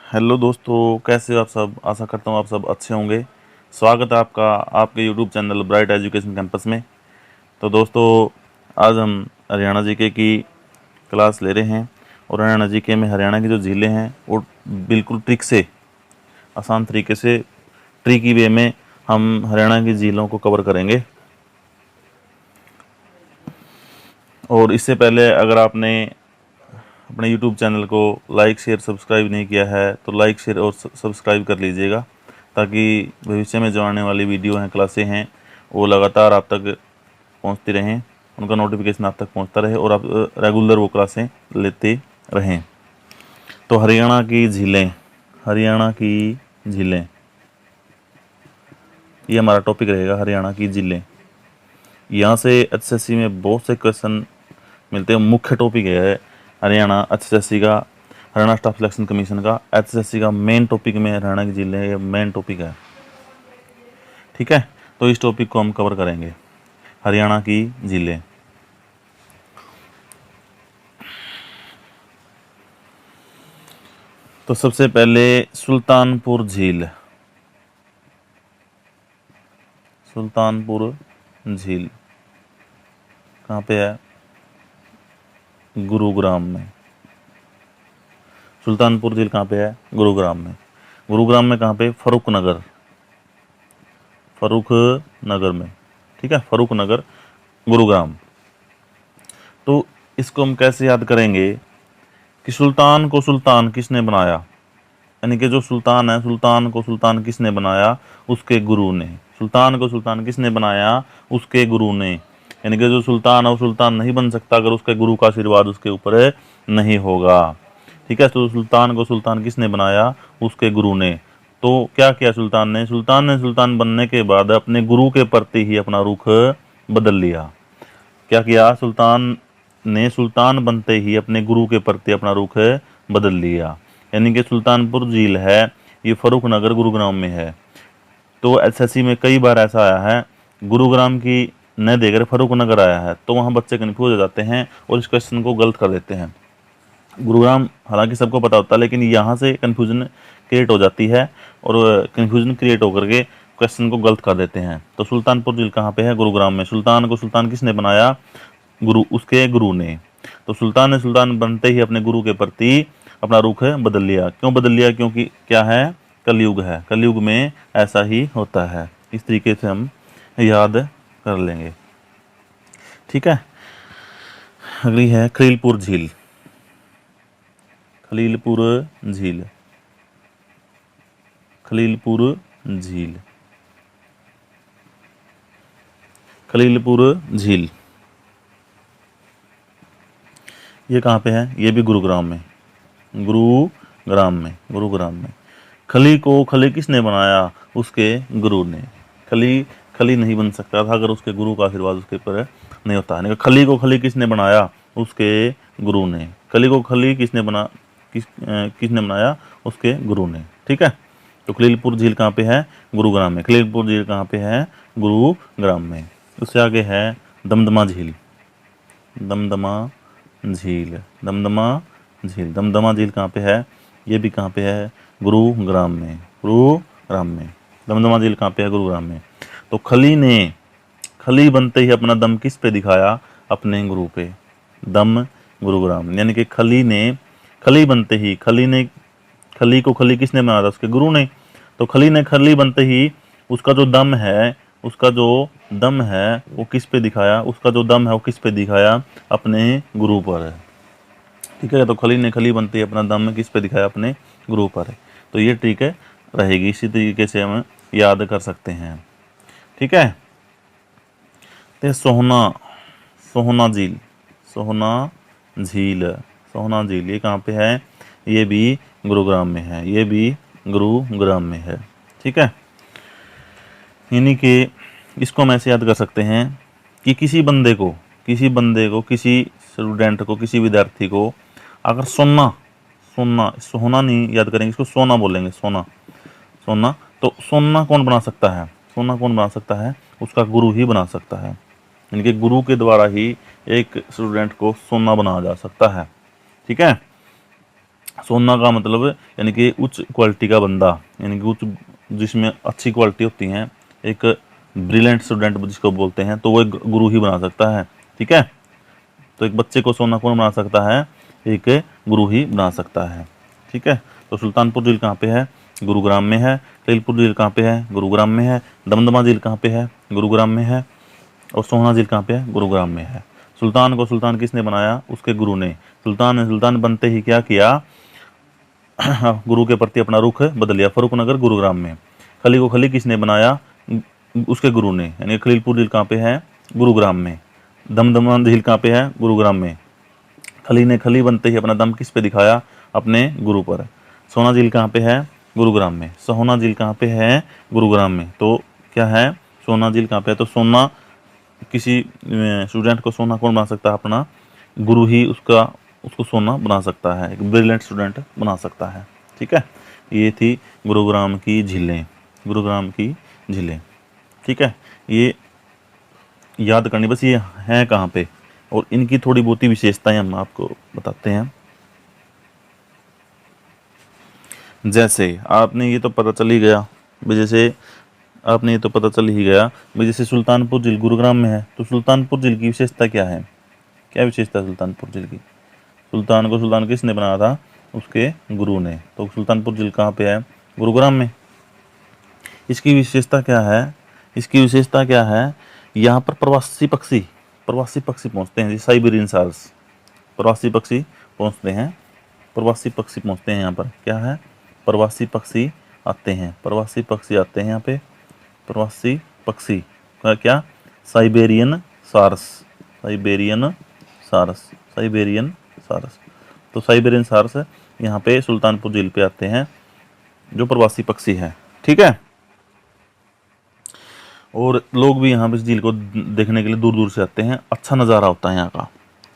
Hello दोस्तों, कैसे हो आप सब। आशा करता हूँ आप सब अच्छे होंगे। स्वागत है आपका आपके YouTube channel bright education campus में। तो दोस्तों, आज हम हरियाणा जीके की क्लास ले रहे हैं और हरियाणा जीके में हरियाणा की जो झीलें हैं वो बिल्कुल ट्रिक से, आसान तरीके से, ट्रिकी वे में हम हरियाणा की झीलों को कवर करेंगे। और इससे पहले अगर आपने अपने यूट्यूब चैनल को लाइक शेयर सब्सक्राइब नहीं किया है तो लाइक शेयर और सब्सक्राइब कर लीजिएगा, ताकि भविष्य में जो आने वाली वीडियो हैं, क्लासें हैं, वो लगातार आप तक पहुंचती रहें, उनका नोटिफिकेशन आप तक पहुंचता रहे और आप रेगुलर वो क्लासें लेते रहें। तो हरियाणा की झीलें, हरियाणा की झीलें, ये हमारा टॉपिक रहेगा, हरियाणा की झीलें। यहाँ से एचएसएससी में बहुत से क्वेश्चन मिलते हैं। मुख्य टॉपिक है हरियाणा एचएसएससी का, हरियाणा स्टाफ सिलेक्शन कमीशन का एचएसएससी का मेन टॉपिक में हरियाणा की जिले ये मेन टॉपिक है। ठीक है, तो इस टॉपिक को हम कवर करेंगे, हरियाणा की जिले। तो सबसे पहले सुल्तानपुर झील, सुल्तानपुर झील कहाँ पे है? गुरुग्राम में। सुल्तानपुर झील कहाँ पे है? गुरुग्राम में। गुरुग्राम में कहाँ पे? फरूख नगर, फरूख नगर में। ठीक है, फरूख नगर, गुरुग्राम। तो इसको हम कैसे याद करेंगे कि सुल्तान को सुल्तान किसने बनाया, यानी कि जो सुल्तान है, सुल्तान को सुल्तान किसने बनाया? उसके गुरु ने। सुल्तान को सुल्तान किसने बनाया? उसके गुरु ने। यानी कि जो सुल्तान है वो सुल्तान नहीं बन सकता अगर उसके गुरु का आशीर्वाद उसके ऊपर नहीं होगा। ठीक है, तो सुल्तान को सुल्तान किसने बनाया? उसके गुरु ने। तो क्या किया सुल्तान ने? सुल्तान ने सुल्तान बनने के बाद अपने गुरु के प्रति ही अपना रुख बदल लिया। क्या किया? सुल्तान ने सुल्तान बनते ही अपने गुरु के प्रति अपना रुख बदल लिया। यानी कि सुल्तानपुर झील है, ये फरूख नगर गुरुग्राम में है। तो एसएससी में कई बार ऐसा आया है, गुरुग्राम की न देकर फरूख नगर आया है, तो वहाँ बच्चे कन्फ्यूज हो जाते हैं और इस क्वेश्चन को गलत कर देते हैं। गुरुग्राम हालांकि सबको पता होता है, लेकिन यहाँ से कन्फ्यूजन क्रिएट हो जाती है और कन्फ्यूजन क्रिएट होकर के क्वेश्चन को गलत कर देते हैं। तो सुल्तानपुर झील कहाँ पे है? गुरुग्राम में। सुल्तान को सुल्तान किसने बनाया? गुरु, उसके गुरु ने। तो सुल्तान ने सुल्तान बनते ही अपने गुरु के प्रति अपना रुख बदल लिया। क्यों बदल लिया? क्योंकि क्या है? कलयुग है, कलयुग में ऐसा ही होता है। इस तरीके से हम याद कर लेंगे। ठीक है, अगली है खलीलपुर झील, खलीलपुर झील, खलीलपुर झील, खलीलपुर झील, ये कहाँ पे है? ये भी गुरुग्राम में, गुरुग्राम में, गुरुग्राम में। खली को खली किसने बनाया? उसके गुरु ने। खली खली नहीं बन सकता था अगर उसके गुरु का आशीर्वाद उसके ऊपर नहीं होता है। खली को खली किसने बनाया? उसके गुरु ने। खली को खली किसने बनाया? उसके गुरु ने। ठीक है, तो खलीलपुर झील कहाँ पे है? गुरुग्राम में। खलीलपुर झील कहाँ पे है? गुरुग्राम में। उससे आगे है दमदमा झील, दमदमा झील, दमदमा झील, दमदमा झील कहाँ पे है? ये भी कहाँ पे है? गुरुग्राम में, गुरुग्राम में। दमदमा झील कहाँ पे है? गुरुग्राम में। तो खली ने खली बनते ही अपना दम किस पे दिखाया? अपने गुरु पे। दम गुरुग्राम, यानी कि खली ने खली बनते ही, खली को खली किसने बनाया था? उसके गुरु ने। तो खली ने खली बनते ही उसका जो दम है, उसका जो दम है वो किस पे दिखाया? उसका जो दम है वो किस पे दिखाया? अपने गुरु पर है। ठीक है, तो खली ने खली बनते ही अपना दम किस पे दिखाया? अपने गुरु पर है। तो ये ठीक है रहेगी, इसी तरीके से हम याद कर सकते हैं। ठीक है, तो सोहना, सोहना झील, सोहना झील, सोहना झील, ये कहाँ पे है? ये भी गुरुग्राम में है, ये भी गुरुग्राम में है। ठीक है, यानी कि इसको हम ऐसे याद कर सकते हैं कि किसी बंदे को, किसी स्टूडेंट को, किसी विद्यार्थी को अगर सोना, सोना नहीं याद करेंगे, इसको सोना बोलेंगे, सोना, सोना। तो सोना कौन बना सकता है? सोना कौन बना सकता है? उसका गुरु ही बना सकता है। यानी कि गुरु के द्वारा ही एक स्टूडेंट को सोना बनाया जा सकता है। ठीक है, सोना का मतलब यानी कि उच्च क्वालिटी का बंदा, यानी कि उच्च जिसमें अच्छी क्वालिटी होती है, एक ब्रिलियंट स्टूडेंट जिसको बोलते हैं, तो वो एक गुरु ही बना सकता है। ठीक है, तो एक बच्चे को सोना कौन बना सकता है? एक गुरु ही बना सकता है। ठीक है, तो सुल्तानपुर झील कहाँ पे है? गुरुग्राम में है। खलीलपुर झील कहाँ पे है? गुरुग्राम में है। दमदमा झील कहाँ पे है? गुरुग्राम में है। और सोहना झील कहाँ पे है? गुरुग्राम में है। सुल्तान को सुल्तान किसने बनाया? उसके गुरु ने। सुल्तान ने सुल्तान बनते ही क्या किया? गुरु के प्रति अपना रुख बदल लिया। फरुखनगर गुरुग्राम में। खली को खली किसने बनाया? उसके गुरु ने। यानी खलीलपुर झील कहाँ पे है? गुरुग्राम में। दमदमा झील कहाँ पे है? गुरुग्राम में। खली ने खली बनते ही अपना दम किस पे दिखाया? अपने गुरु पर। सोना झील कहाँ पे है? गुरुग्राम में। सोहना झील कहाँ पे है? गुरुग्राम में। तो क्या है? सोना झील कहाँ पे है? तो सोना, किसी स्टूडेंट को सोना कौन बना सकता है? अपना गुरु ही उसको सोना बना सकता है, एक ब्रिलियंट स्टूडेंट बना सकता है। ठीक है, ये थी गुरुग्राम की झीलें, गुरुग्राम की झीलें। ठीक है, ये याद करनी, बस ये हैं कहाँ पे, और इनकी थोड़ी बहुत ही विशेषताएं हम आपको बताते हैं। जैसे आपने ये तो पता चल ही गया भाई, जैसे आपने ये तो पता चल ही गया भाई, जैसे सुल्तानपुर झील गुरुग्राम में है, तो सुल्तानपुर झील की विशेषता क्या है? क्या विशेषता है सुल्तानपुर झील की? सुल्तान को सुल्तान किसने बनाया था? उसके गुरु ने। तो सुल्तानपुर झील कहाँ पे है? गुरुग्राम में। इसकी विशेषता क्या है? इसकी विशेषता क्या है? यहाँ पर प्रवासी पक्षी पहुँचते हैं, साइबेरियन सार्स, प्रवासी पक्षी पहुँचते हैं, प्रवासी पक्षी पहुँचते हैं यहाँ पर। क्या है? प्रवासी पक्षी आते हैं, प्रवासी पक्षी आते हैं यहाँ पे। प्रवासी पक्षी का क्या? साइबेरियन सार्स, साइबेरियन सारस, साइबेरियन सारस। तो साइबेरियन सारस यहाँ पे सुल्तानपुर झील पे आते हैं, जो प्रवासी पक्षी है। ठीक है, और लोग भी यहाँ पे इस झील को देखने के लिए दूर दूर से आते हैं, अच्छा नज़ारा होता है यहाँ का।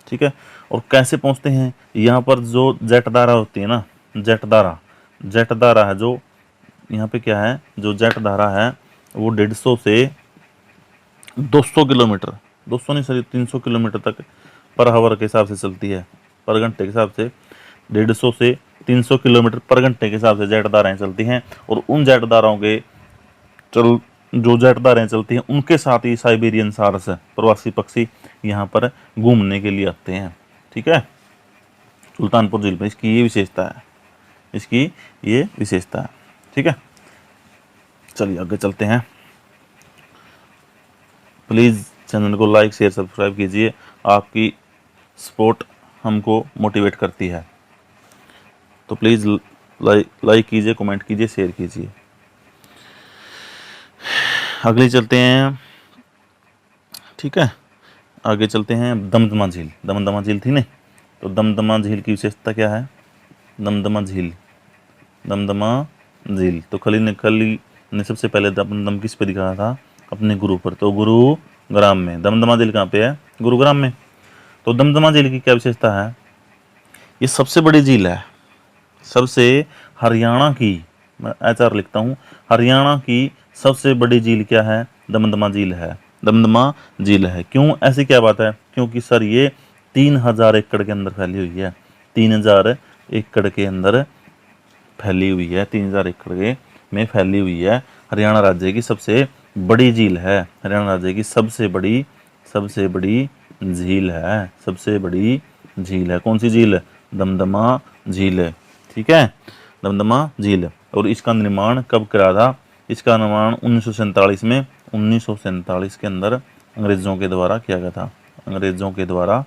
ठीक है, और कैसे पहुँचते हैं? यहाँ पर जो जेटधारा होती है ना, जेटधारा है जो यहाँ पे क्या है, जो जेटधारा है वो 150 से 200 किलोमीटर, 200 नहीं सॉरी 300 किलोमीटर तक पर हावर के हिसाब से चलती है, पर घंटे के हिसाब से 150 से 300 किलोमीटर पर घंटे के हिसाब से जेट धाराएं चलती हैं। और उन जेट धाराओं के जो जेट धाराएं चलती हैं उनके साथ ही साइबेरियन सारस प्रवासी पक्षी यहाँ पर घूमने के लिए आते हैं। ठीक है, सुल्तानपुर झील में इसकी ये विशेषता है, इसकी ये विशेषता है। ठीक है, चलिए आगे चलते हैं। प्लीज़ चैनल को लाइक शेयर सब्सक्राइब कीजिए, आपकी सपोर्ट हमको मोटिवेट करती है। तो प्लीज़ लाइक कीजिए, कमेंट कीजिए, शेयर कीजिए। अगले चलते हैं। ठीक है, आगे चलते हैं। दमदमा झील, दमदमा झील थी नहीं, तो दमदमा झील की विशेषता क्या है? दमदमा झील, दमदमा झील। तो खली ने सबसे पहले अपना दम किस पे दिखाया था? अपने गुरु पर। तो गुरुग्राम में। दमदमा झील कहाँ पे है? गुरुग्राम में। तो दमदमा झील की क्या विशेषता है? ये सबसे बड़ी झील है, सबसे हरियाणा की, मैं HR लिखता हूँ, हरियाणा की सबसे बड़ी झील क्या है? दमदमा झील है, दमदमा झील है। क्यों ऐसी क्या बात है? क्योंकि सर ये 3000 एकड़ के अंदर फैली हुई है, 3000 एकड़ के अंदर फैली हुई है, 3000 एकड़ के में फैली हुई है। हरियाणा राज्य की सबसे बड़ी झील है, हरियाणा राज्य की सबसे बड़ी झील है, सबसे बड़ी झील है। कौन सी झील? दमदमा झील। ठीक है, दमदमा झील। और इसका निर्माण कब करा था? इसका निर्माण 1947 में, 1947 के अंदर अंग्रेज़ों के द्वारा किया गया था। अंग्रेज़ों के द्वारा,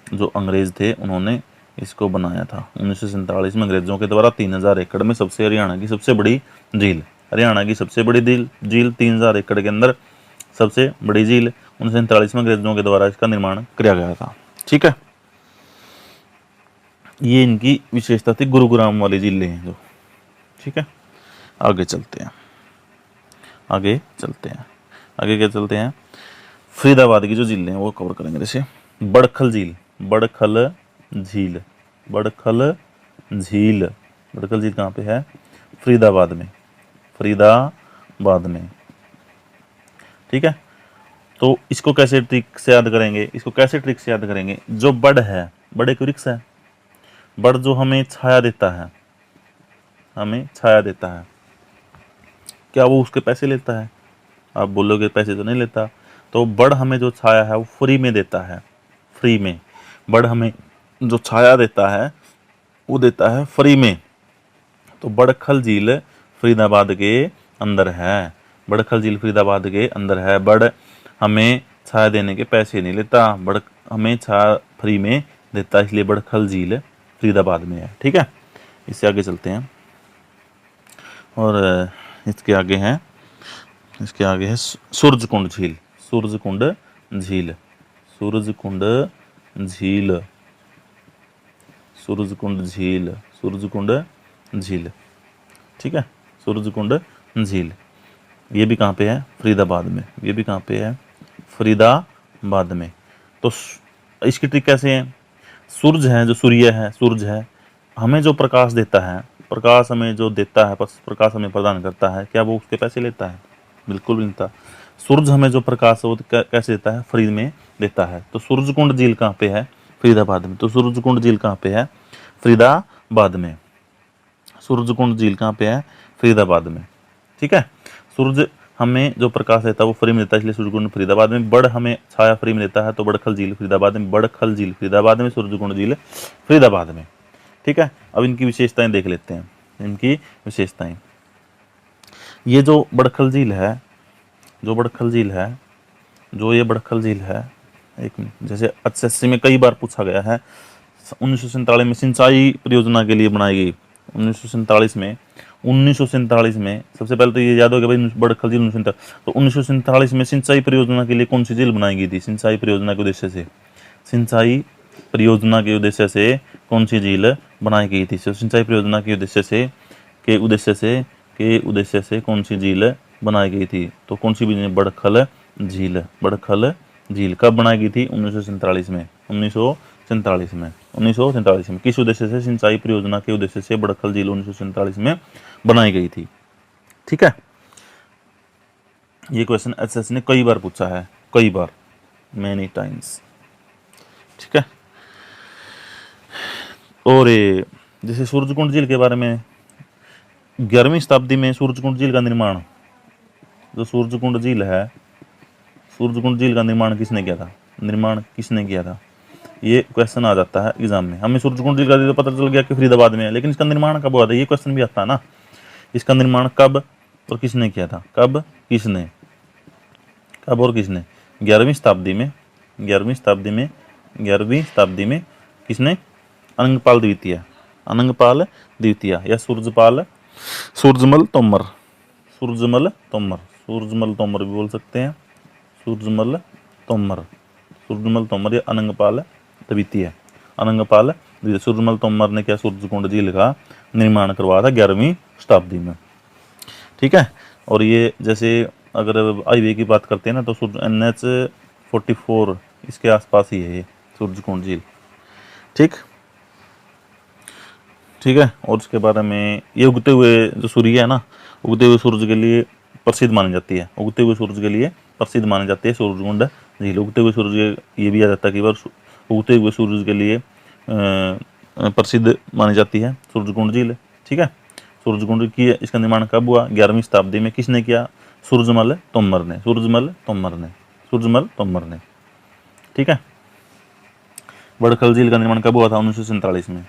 जो अंग्रेज़ थे उन्होंने इसको बनाया था 1947 में अंग्रेज़ों के द्वारा। 3000 एकड़ में सबसे हरियाणा की सबसे बड़ी झील, हरियाणा की सबसे बड़ी झील 3000 एकड़ के अंदर सबसे बड़ी झील 1947 में अंग्रेज़ों के द्वारा इसका निर्माण किया गया था। ठीक है, ये इनकी विशेषता थी, गुरुग्राम वाली झीलें हैं जो। ठीक है, आगे चलते हैं, आगे चलते हैं, आगे क्या चलते हैं? फरीदाबाद की जो झीलें हैं वो कवर करेंगे। जैसे बड़खल झील, बड़खल झील, बड़खल झील, बड़खल झील कहाँ पे है? फरीदाबाद में, फरीदाबाद में। ठीक है, तो इसको कैसे ट्रिक से याद करेंगे? इसको कैसे ट्रिक से याद करेंगे? जो बड़ है, बड़े एक वृक्ष है, बड़ जो हमें छाया देता है, हमें छाया देता है, क्या वो उसके पैसे लेता है? आप बोलोगे पैसे तो नहीं लेता। तो बड़ हमें जो छाया है वो फ्री में देता है, फ्री में। बड़ हमें जो छाया देता है वो देता है फ्री में। तो बड़खल झील फरीदाबाद के अंदर है, बड़खल झील फरीदाबाद के अंदर है। बड़ हमें छाया देने के पैसे नहीं लेता, बड़ हमें छाया फ्री में देता, इसलिए बड़खल झील फरीदाबाद में है। ठीक है, इससे आगे चलते हैं। और इसके आगे है, इसके आगे है सूरजकुंड झील, सूरजकुंड झील, सूरजकुंड झील, सूरजकुंड झील, सूरजकुंड झील। ठीक है, सूरजकुंड झील, ये भी कहाँ पे है? फरीदाबाद में। ये भी कहाँ पे है? फरीदाबाद में। तो इसकी ट्रिक कैसे है? सूरज है, जो सूर्य है, सूरज है, हमें जो प्रकाश देता है, प्रकाश हमें जो देता है, प्रकाश हमें प्रदान करता है, क्या वो उसके पैसे लेता है? बिल्कुल भी नहीं लेता। सूरज हमें जो प्रकाश है वो कैसे देता है? फ्री में देता है। तो सूरजकुंड झील कहाँ पे है? फरीदाबाद में। तो सूरजकुंड झील कहाँ पे है? फरीदाबाद में। सूरजकुंड झील कहाँ पे है? फरीदाबाद में। ठीक है, सूरज हमें जो प्रकाश देता है वो फ्री में देता है, इसलिए सूरजकुंड फरीदाबाद में। बड़ हमें छाया फ्री में देता है, तो बड़खल झील फरीदाबाद में, बड़खल झील फरीदाबाद में, सूरजकुंड झील फरीदाबाद में। ठीक है, अब इनकी विशेषताएं देख लेते हैं, इनकी विशेषताएं। ये जो बड़खल झील है, जो बड़खल झील है, जो ये बड़खल झील है, एक मिनट, जैसे एसएससी में कई बार पूछा गया है, 1947 में सिंचाई परियोजना के लिए बनाई गई। 1947 में, 1947 में सबसे पहले तो ये याद हो गया भाई बड़खल झील 1947। तो 1947 में सिंचाई परियोजना के लिए कौन सी झील बनाई गई थी? सिंचाई परियोजना के उद्देश्य से, सिंचाई परियोजना के उद्देश्य से कौन सी झील बनाई गई थी? सिंचाई परियोजना के उद्देश्य से, के उद्देश्य से कौन सी झील बनाई गई थी? तो कौन सी भी? बड़खल झील। बड़खल झील कब बनाई गई थी? 1947 में। 1947 में, 1947 में। किस उद्देश्य से? सिंचाई परियोजना के उद्देश्य से बड़खल झील 1947 में बनाई गई थी। ठीक है, ये क्वेश्चन एसएससी ने कई बार पूछा है, कई बार, मेनी टाइम्स। ठीक है, और जैसे सूरजकुंड झील के बारे में, 11वीं शताब्दी में सूरजकुंड झील का निर्माण, जो सूरजकुंड झील है, सूरजकुंड झील का निर्माण किसने किया था? निर्माण किसने किया था? ये क्वेश्चन आ जाता है एग्जाम में। हमें सूरजकुंड झील का तो पता चल गया कि फरीदाबाद में है, लेकिन इसका निर्माण कब हुआ था? ये क्वेश्चन भी आता है ना, इसका निर्माण कब और किसने किया था? कब, किसने, कब और किसने? 11वीं शताब्दी में, 11वीं शताब्दी में, 11वीं शताब्दी में। किसने? अनंगपाल द्वितीय, अनंगपाल द्वितीय या सूरजमल तोमर, सूरजमल तोमर, सूरजमल तोमर भी बोल सकते हैं, सूरजमल तोमर, सूरजमल तोमर या अनंगपाल द्वितीय, अनंगपाल द्वितीय। सूरजमल तोमर ने क्या? सूरजकुंड झील का निर्माण करवाया था 11वीं शताब्दी में। ठीक है, और ये जैसे अगर हाईवे की बात करते हैं ना, तो NH-44 इसके आसपास ही है ये सूरजकुंड झील। ठीक, ठीक है, और उसके बारे में, ये उगते हुए जो सूर्य है ना, उगते हुए सूरज के लिए प्रसिद्ध मानी जाती है, उगते हुए सूरज के लिए प्रसिद्ध मानी जाती है सूरजकुंड झील। उगते हुए सूरज, ये भी आ जाता है कि बार उगते हुए सूरज के लिए प्रसिद्ध मानी जाती है सूरजकुंड झील। ठीक है, सूरजकुंड की इसका निर्माण कब हुआ? 11वीं शताब्दी में। किसने किया? सूरजमल तोमर ने, सूरजमल तोमर ने, सूरजमल तोमर ने। ठीक है, बड़खल झील का निर्माण कब हुआ था? 1947 में।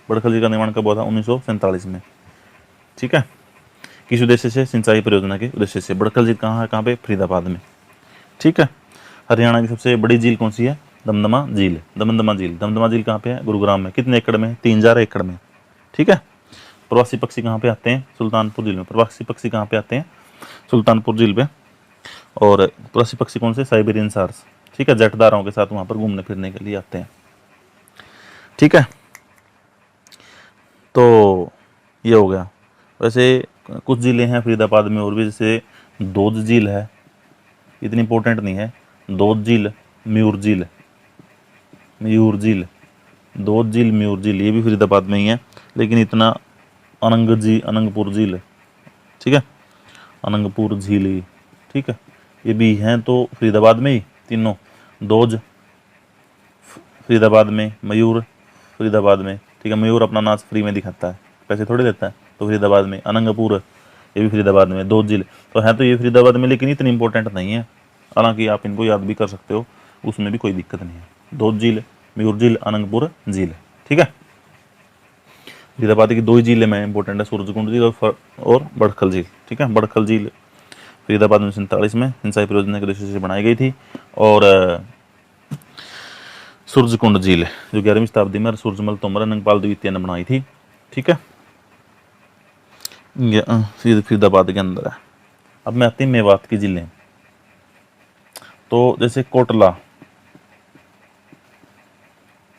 बड़खल झील का निर्माण कब हुआ था? 1947 में। ठीक है, किस उद्देश्य से? सिंचाई परियोजना के उद्देश्य से। बड़खल झील कहाँ है? कहाँ पे? फरीदाबाद में। ठीक है, हरियाणा की सबसे बड़ी झील कौन सी है? दमदमा झील, दमदमा झील। दमदमा झील कहाँ पे है? गुरुग्राम में। कितने एकड़ में? 3000 एकड़ में। ठीक है, प्रवासी पक्षी कहाँ पे आते हैं? सुल्तानपुर झील में। प्रवासी पक्षी कहाँ पे आते हैं? सुल्तानपुर झील पे। और प्रवासी पक्षी कौन से? साइबेरियन सार्स। ठीक है, जटदारों के साथ वहाँ पर घूमने फिरने के लिए आते हैं। ठीक है, तो ये हो गया। वैसे कुछ झीलें हैं फरीदाबाद में और भी, जैसे दोद झील है, इतनी इंपॉर्टेंट नहीं है। दोद झील, मयूर झील, मयूर झील, दोद झील, मयूर झील, ये भी फरीदाबाद में ही है, लेकिन इतना अनंगपुर झील, ठीक है, अनंगपुर झील, ठीक है, ये भी हैं तो फरीदाबाद में ही तीनों। दोज फरीदाबाद में, मयूर फरीदाबाद में, ठीक है। मयूर अपना नाच फ्री में दिखाता है, पैसे थोड़ी लेता है। तो फरीदाबाद में अनंगपुर, ये भी फरीदाबाद में। दो झील तो है तो ये फरीदाबाद में, लेकिन इतनी इंपॉर्टेंट नहीं है, हालांकि आप इनको याद भी कर सकते हो, उसमें भी कोई दिक्कत नहीं है। दो झील, मयूर झील, अनंगपुर झील, ठीक है। फरीदाबाद की दो ही झीलें में इंपॉर्टेंट है, सूरजकुंड झील और बड़खल झील, ठीक है। बड़खल झील फरीदाबाद 1947 में सिंचाई परियोजना के उद्देश्य से बनाई गई थी। और सूरजकुंड झील जो 11वीं शताब्दी में सूरजमल तोमर नंगपाल द्वितीय ने बनाई थी, ठीक है। ये फरीदाबाद के अंदर है। अब मैं आती हूँ मेवात की झीलें। तो जैसे कोटला,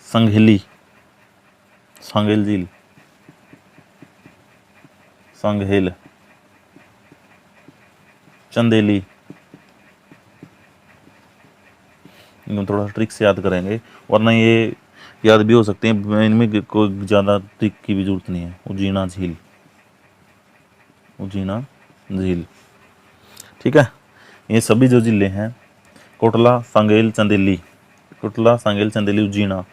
संघेली, सांगेल झील, संघेल, चंदेली, थोड़ा ट्रिक से याद करेंगे, वरना ये याद भी हो सकते हैं, इनमें कोई ज़्यादा ट्रिक की भी जरूरत नहीं है। उजीना झील, उजीना झील, ठीक है। ये सभी जो जिले हैं, कोटला, सांगेल, चंदेली, कोटला, सांगेल, चंदेली, उजीना,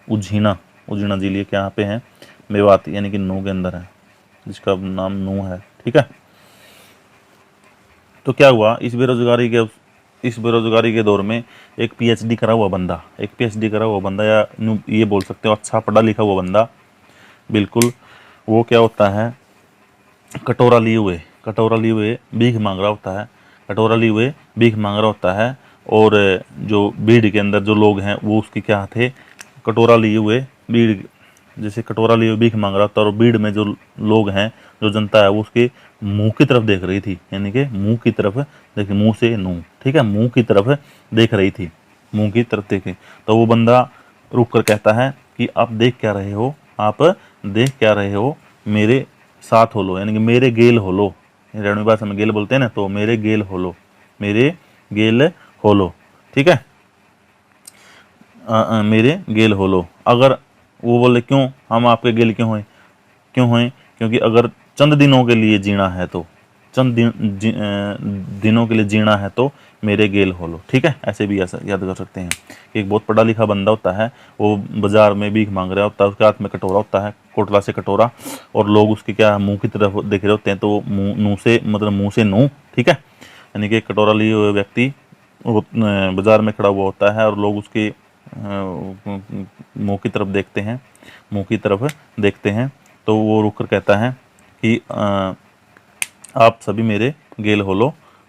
उजीना, उजीना झील ये क्या पे है? मेवात यानी कि नू के अंदर है, जिसका नाम नू है, ठीक है। तो क्या हुआ, इस बेरोजगारी के दौर में एक पीएचडी करा हुआ बंदा, या ये बोल सकते हो अच्छा पढ़ा लिखा हुआ बंदा, बिल्कुल, वो क्या होता है, कटोरा लिए हुए भीख मांग रहा होता है। और जो भीड़ के अंदर जो लोग हैं वो उसके क्या थे, कटोरा लिए हुए भीड़, जैसे कटोरा लिए हुए भीख मांग रहा था, और भीड़ में जो लोग हैं, जो जनता है, वो उसके मुंह की तरफ देख रही थी, यानी कि मुंह की तरफ, देखिए मुंह से नू, ठीक है, मुंह की तरफ देख रही थी, मुंह की तरफ देखे। तो वो बंदा रुक कर कहता है कि आप देख क्या रहे हो, मेरे साथ हो लो, यानी कि मेरे गेल हो लो। रेणु भाषा में गेल बोलते हैं ना, तो मेरे गेल हो लो, ठीक है। मेरे गेल हो लो। अगर वो बोले क्यों, हम आपके गेल क्यों हैं? क्योंकि अगर चंद दिनों के लिए जीना है तो, दिनों के लिए जीना है तो मेरे गेल हो लो, ठीक है। ऐसे भी ऐसा याद कर सकते हैं कि एक बहुत पढ़ा लिखा बंदा होता है, वो बाजार में भीख मांग रहा होता है, उसके हाथ में कटोरा होता है, कोटला से कटोरा, और लोग उसके क्या मुंह की तरफ देख रहे होते हैं, तो मुंह से नू, ठीक है, यानी कि कटोरा लिए हुए व्यक्ति वो बाजार में खड़ा हुआ होता है, और लोग उसके मुंह की तरफ देखते हैं, तो वो रुक कर कहता है कि आप सभी मेरे गेल हो लो,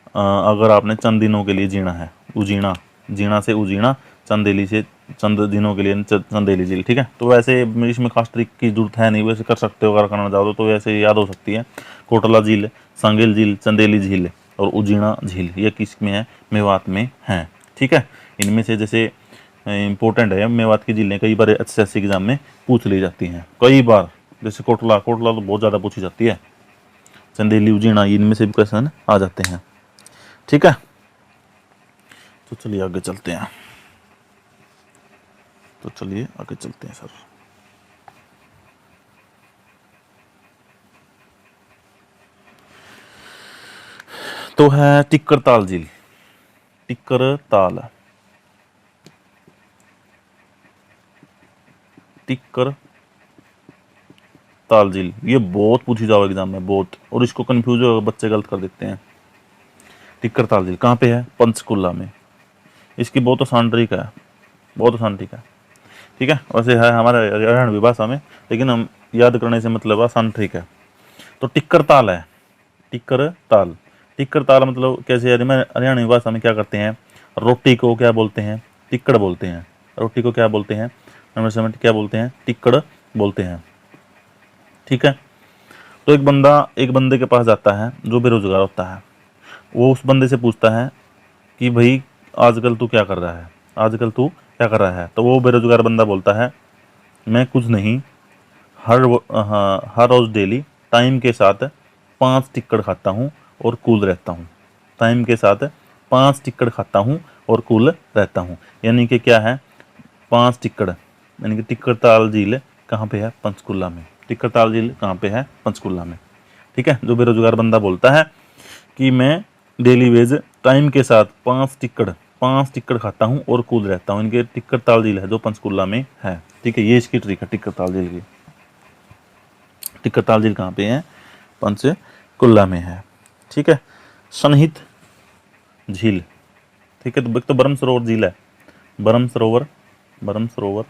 अगर आपने चंद दिनों के लिए जीना है। जीना से उजीना, चंदेली से चंद दिनों के लिए चंदेली झील, ठीक है। तो वैसे इसमें खास ट्रिक की जरूरत है नहीं, वैसे कर सकते हो, अगर करना चाहो तो वैसे याद हो सकती है। कोटला झील, सांगेल झील, चंदेली झील और उजीना झील, ये किस में है? मेवात में है, ठीक है। इनमें से जैसे इंपॉर्टेंट है, मेवात की झीलें कई बार एसएससी एग्जाम में पूछ ली जाती हैं, कई बार। जैसे कोटला तो बहुत ज़्यादा पूछी जाती है, चंदेली, उजीना, इनमें से भी क्वेश्चन आ जाते हैं, ठीक है। तो चलिए आगे चलते हैं सर। तो है टिक्करताल झील, टिक्करताल झील, ये बहुत पूछी जाओ एग्जाम में, बहुत, और इसको कंफ्यूज हो बच्चे गलत कर देते हैं। टिक्करताल झील कहाँ पे है? पंचकुला में। इसकी बहुत आसान ट्रिक है, ठीक है। वैसे है हमारे हरियाणवी भाषा में, लेकिन हम याद करने से मतलब आसान ट्रिक है। तो टिक्करताल है, टिक्करताल मतलब कैसे, यानी मैं हरियाणवी भाषा में क्या करते हैं, रोटी को क्या बोलते हैं? टिक्कड़ बोलते हैं। रोटी को क्या बोलते हैं? क्या बोलते हैं? टिक्कड़ बोलते हैं, ठीक है। तो एक बंदे के पास जाता है जो बेरोजगार होता है, वो उस बंदे से पूछता है कि भाई आजकल तू क्या कर रहा है? तो वो बेरोजगार बंदा बोलता है, मैं कुछ नहीं, हर रोज डेली टाइम के साथ 5 टिक्कड़ खाता हूँ और कूल रहता हूँ। टाइम के साथ 5 टिक्कड़ खाता हूँ और कूल रहता हूँ, यानी कि क्या है? 5 टिक्कड़, यानी कि टिक्करताल झील कहाँ पे है? पंचकुला में। टिक्करताल झील कहाँ पे है? पंचकुला में, ठीक है। जो बेरोजगार बंदा बोलता है कि मैं डेली वेज टाइम के साथ 5 टिक्कड़ खाता हूँ और कूल रहता हूँ, इनके टिक्करताल झील है जो पंचकुला में है, ठीक है। ये इसकी ट्रिक है टिक्करताल झील की। टिक्करताल झील कहाँ पे है? पंचकुला में है। ठीक है। सनहित झील, ठीक है, तो एक तो बरम सरोवर झील है, बरम सरोवर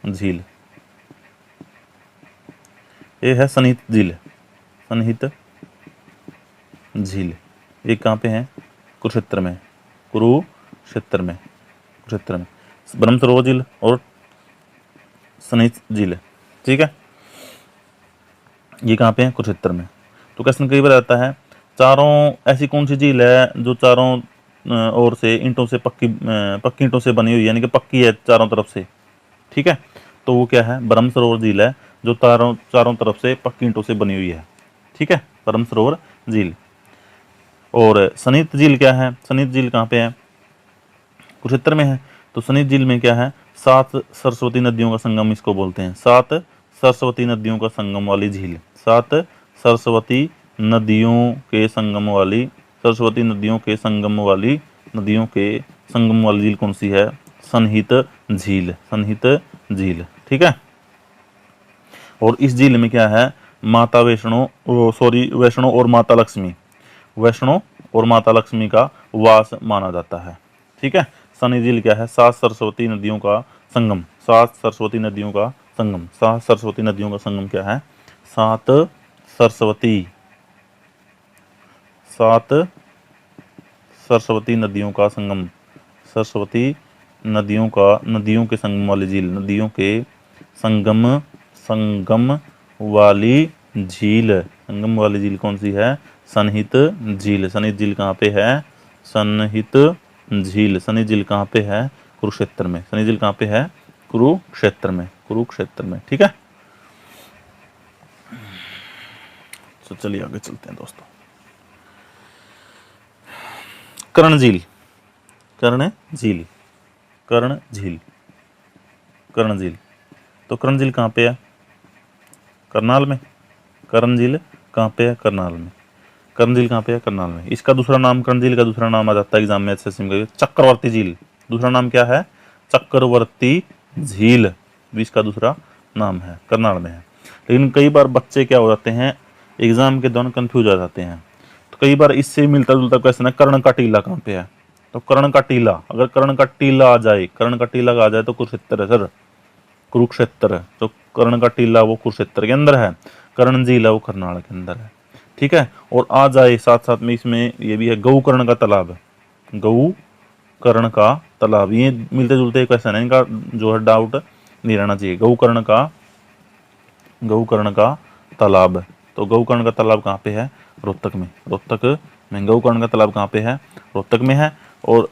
झील, ये है सनहित झील, सनहित झील। ये कहाँ पे है? कुरुक्षेत्र में, कुरुक्षेत्र में, कुरुक्षेत्र में बरम सरोवर झील और सनहित झील है। ठीक है, ये कहाँ पे है? कुरुक्षेत्र में। तो क्वेश्चन कई बार आता है, चारों ऐसी कौन सी झील है जो चारों ओर से ईंटों से पक्की ईंटों से बनी हुई है, यानी कि पक्की है चारों तरफ से। ठीक है, तो वो क्या है? बरम सरोवर झील है, जो चारों तरफ से पक्की ईंटों से बनी हुई है। ठीक है, बरम सरोवर झील। और सनहित झील क्या है? सनहित झील कहाँ पे है? कुरुक्षेत्र में है। तो सनहित झील में क्या है? 7 सरस्वती नदियों का संगम इसको बोलते हैं, 7 सरस्वती नदियों का संगम वाली झील, 7 सरस्वती नदियों के संगम वाली, सरस्वती नदियों के संगम वाली, नदियों के संगम वाली झील कौन सी है? सनहित झील, सनहित झील। ठीक है, और इस झील में क्या है? माता वैष्णो और माता लक्ष्मी, वैष्णो और माता लक्ष्मी का वास माना जाता है। ठीक है, सनी झील क्या है? 7 सरस्वती नदियों का संगम, 7 सरस्वती नदियों का संगम, 7 सरस्वती नदियों का संगम क्या है? 7 सरस्वती, 7 सरस्वती नदियों का संगम, सरस्वती नदियों के संगम वाली झील, नदियों के संगम वाली झील, संगम वाली झील कौन सी है? सनहित झील। सनहित झील कहाँ पे है? सनहित झील, सनहित झील कहाँ पे है? कुरुक्षेत्र में। सनहित झील कहाँ पे है? कुरुक्षेत्र में, कुरुक्षेत्र में। ठीक है, तो चलिए आगे चलते हैं दोस्तों। कर्ण झील, कर्ण झील, कर्ण झील, कर्ण झील। तो कर्ण झील कहाँ पे है? करनाल में। कर्ण झील कहाँ पे है? करनाल में। कर्ण झील कहाँ पे है? करनाल में। इसका दूसरा नाम, कर्ण झील का दूसरा नाम आ जाता है एग्जाम में अच्छे से, चक्रवर्ती झील। दूसरा नाम क्या है? चक्रवर्ती झील, इसका दूसरा नाम है, करनाल में है। लेकिन कई बार बच्चे क्या हो जाते हैं, एग्जाम के दौरान कंफ्यूज हो जाते हैं। तो कई बार इससे मिलता जुलता क्वेश्चन है, कर्ण का टीला कहाँ पे है? तो कर्ण का टीला, अगर कर्ण का टीला आ जाए, कर्ण का टीला आ जाए तो कुरुक्षेत्र है सर, कुरुक्षेत्र है। तो कर्ण का टीला वो कुरुक्षेत्र के अंदर है, कर्ण झील है वो करनाल के अंदर है। ठीक है, और आ जाए साथ साथ में इसमें ये भी है गौकर्ण का तालाब, गौकर्ण का तालाब। ये मिलते जुलते क्वेश्चन है, इनका जो है डाउट नहीं रहना चाहिए। गौकर्ण का तालाब, तो गौकर्ण का तालाब कहाँ पे है? रोहतक में, रोहतक में। गौकर्ण का तालाब कहाँ पे है? रोहतक में है। और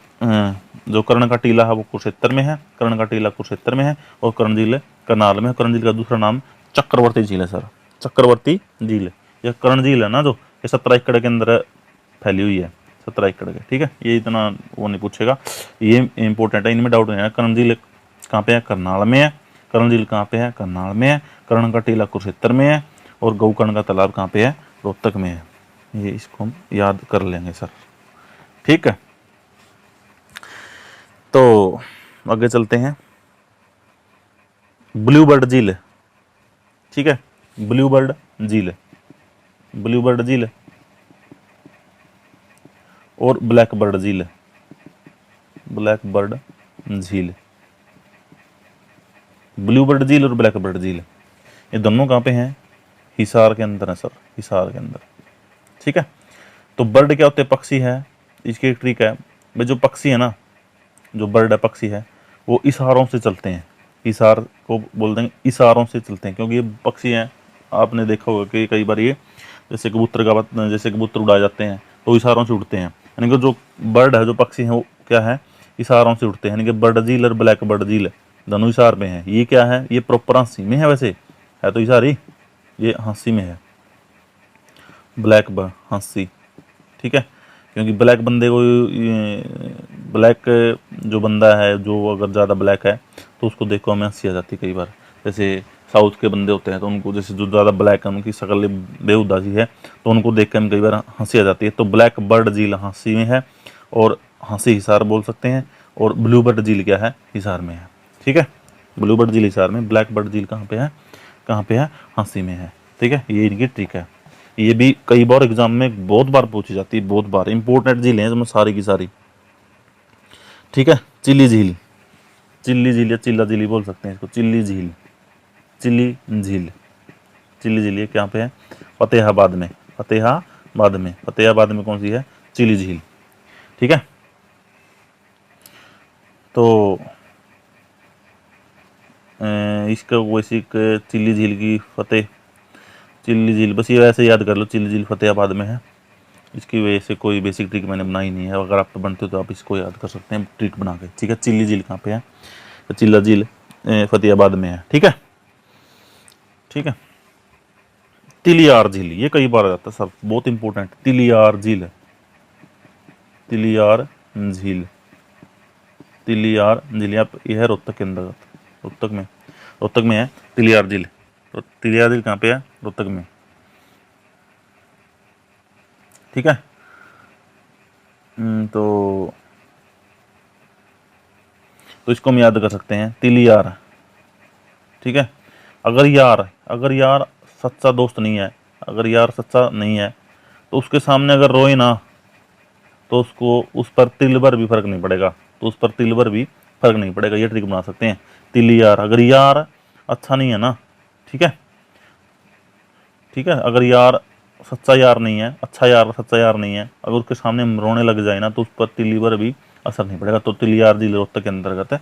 जो कर्ण का टीला है वो कुरुक्षेत्र में है, कर्ण का टीला कुरुक्षेत्र में है, और कर्ण झील करनाल में। कर्ण झील का दूसरा नाम चक्रवर्ती झील है सर, चक्रवर्ती झील। यह कर्ण झील है ना, जो ये 17 एकड़ के अंदर फैली हुई है, 17 एकड़ के। ठीक है, ये इतना वो नहीं पूछेगा, ये इंपॉर्टेंट है, इनमें डाउट नहीं है। कर्ण झील कहाँ पे है? करनाल में है। कर्ण झील कहाँ पे है? करनाल में है। कर्ण का टीला कुरुक्षेत्र में है, और गौकर्ण का तालाब कहाँ पे है? रोहतक में है। ये इसको हम याद कर लेंगे सर। ठीक है, तो आगे चलते हैं। ब्लूबर्ड झील, ठीक है, ब्लूबर्ड झील, ब्लूबर्ड झील और ब्लैकबर्ड झील, ब्लैकबर्ड झील, ब्लूबर्ड झील और ब्लैकबर्ड झील, ये दोनों कहाँ पे हैं? हिसार के अंदर है सर, हिसार के अंदर। ठीक है, तो बर्ड क्या होते हैं? पक्षी है। इसकी एक ट्रिक है भाई, जो पक्षी है ना, जो बर्ड है, पक्षी है, वो इशारों से चलते हैं। इशार को बोल देंगे, इशारों से चलते हैं, क्योंकि ये पक्षी हैं। आपने देखा होगा कि कई बार ये जैसे कबूतर उड़ाए जाते हैं तो इशारों से उड़ते हैं, यानी कि जो बर्ड है, जो पक्षी है, वो क्या है? इशारों से उड़ते हैं। यानी कि बर्ड झील और ब्लैक बर्ड झील दोनों इशार में है। ये क्या है? ये प्रॉपर हाँसी में है, वैसे है तो इशारी, ये हाँसी में है, ब्लैक हाँसी। ठीक है, क्योंकि ब्लैक बंदे को, ब्लैक जो बंदा है, जो अगर ज़्यादा ब्लैक है तो उसको देखो हमें हंसी आ जाती है कई बार। जैसे साउथ के बंदे होते हैं तो उनको, जैसे जो ज़्यादा ब्लैक है, उनकी शक्ल बेहुदा सी है, तो उनको देख कर हमें कई बार हंसी आ जाती है। तो ब्लैक बर्ड झील हाँसी में है, और हाँसी हिसार बोल सकते हैं। और ब्लू बर्ड झील क्या है? हिसार में है। ठीक है, ब्लू बर्ड झील हिसार में, ब्लैक बर्ड झील कहाँ पे है? हाँसी में है। ठीक है, ये इनकी ट्रिक है। ये भी कई बार एग्जाम में बहुत बार पूछी जाती है, बहुत बार। इंपॉर्टेंट झीलें हैं इसमें सारी की सारी। ठीक है, चिल्ली झील, चिल्ली झील या चिल्ला झील बोल सकते हैं इसको, चिल्ली झील, चिल्ली झील, चिल्ली झील ये कहाँ पे है? फतेहाबाद में, फतेहाबाद में, फतेहाबाद में कौन सी है? चिल्ली झील। ठीक है, तो इसका वैसे चिल्ली झील की फतेह, चिल्ली झील बस ये वैसे याद कर लो, चिल्ली झील फतेहाबाद में है। इसकी वजह से कोई बेसिक ट्रिक मैंने बनाई नहीं है, अगर आप तो बनते हो तो आप इसको याद कर सकते हैं ट्रिक बना के। ठीक है, चिल्ली झील कहाँ पे है? तो चिल्ला झील फतेहाबाद में है। ठीक है, ठीक है। तिलियार झील, ये कई बार आ जाता है सर, बहुत इंपॉर्टेंट। तिलियार झील, तिलियार झील, तिलियार झील यह है रोहतक के अंतर्गत, रोहतक में है तिलियार झील। तो तिलियार झील कहाँ पे है? रोहतक में। ठीक है, तो इसको हम याद कर सकते हैं तिलियार। ठीक है, अगर यार सच्चा दोस्त नहीं है, अगर यार सच्चा नहीं है तो उसके सामने अगर रोए ना तो उसको उस पर तिल भर भी फर्क नहीं पड़ेगा, तो उस पर तिल भर भी फर्क नहीं पड़ेगा। ये ट्रिक बना सकते हैं, तिलियार। अगर यार अच्छा नहीं है ना, ठीक है, ठीक है, अगर यार सच्चा यार नहीं है, अच्छा यार सच्चा यार नहीं है, अगर उसके सामने हम रोने लग जाए ना तो उस पर तिली भर भी असर नहीं पड़ेगा। तो तिलियार झील रोहतक के अंतर्गत है,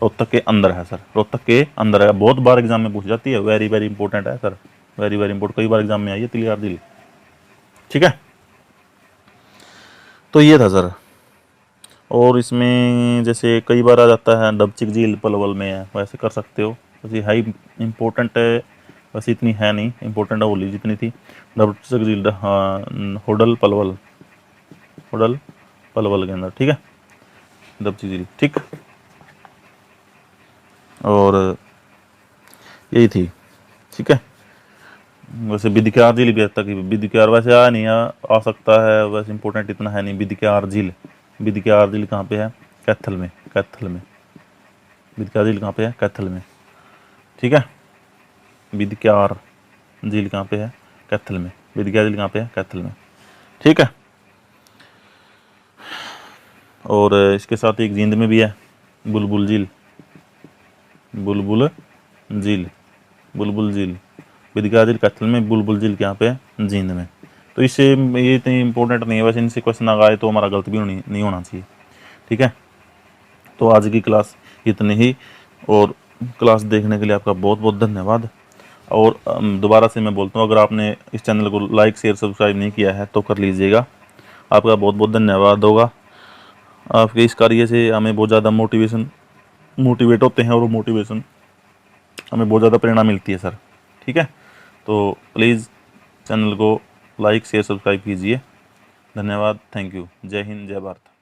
रोहतक के अंदर है सर, रोहतक के अंदर है। बहुत बार एग्जाम में पूछ जाती है, वेरी वेरी इंपॉर्टेंट है सर, वेरी वेरी इंपॉर्टेंट, कई बार एग्जाम में आई है तिलियार झील। ठीक है, तो ये था सर। और इसमें जैसे कई बार आ जाता है डबचिक झील पलवल में है, वैसे कर सकते हो। वैसे हाई इम्पोर्टेंट है, वैसे इतनी है नहीं इम्पोर्टेंट होली जितनी थी। डबचिक झील हाँ, होडल पलवल, होडल पलवल के अंदर। ठीक है, डबचिक झील। ठीक, और यही थी। ठीक है, वैसे बिदक्यार झील भी तक, बिदक्यार वैसे आया नहीं, आ सकता है, वैसे इंपॉर्टेंट इतना है नहीं। बिदक्यार झील, बिदक्यार झील कहाँ पे है? कैथल में, कैथल में। बिदक्यार झील कहाँ पे है? कैथल में। ठीक है, बिदक्यार झील कहाँ पे है? कैथल में। बिदक्यार झील कहाँ पे है? कैथल में। ठीक है, और इसके साथ एक जींद में भी है बुलबुल झील, बुलबुल झील, बुलबुल झील। बिदक्यार झील कैथल में, बुलबुल झील कहाँ पे है? जींद में। तो इससे ये इतनी इंपॉर्टेंट नहीं है, वैसे इनसे क्वेश्चन आ गए तो हमारा गलत भी नहीं होना चाहिए। ठीक है, तो आज की क्लास इतनी ही, और क्लास देखने के लिए आपका बहुत बहुत धन्यवाद। और दोबारा से मैं बोलता हूँ, अगर आपने इस चैनल को लाइक शेयर सब्सक्राइब नहीं किया है तो कर लीजिएगा, आपका बहुत बहुत धन्यवाद होगा। आपके इस कार्य से हमें बहुत ज़्यादा मोटिवेट होते हैं, और वो मोटिवेशन हमें बहुत ज़्यादा प्रेरणा मिलती है सर। ठीक है, तो प्लीज़ चैनल को लाइक शेयर सब्सक्राइब कीजिए। धन्यवाद, थैंक यू, जय हिंद, जय भारत।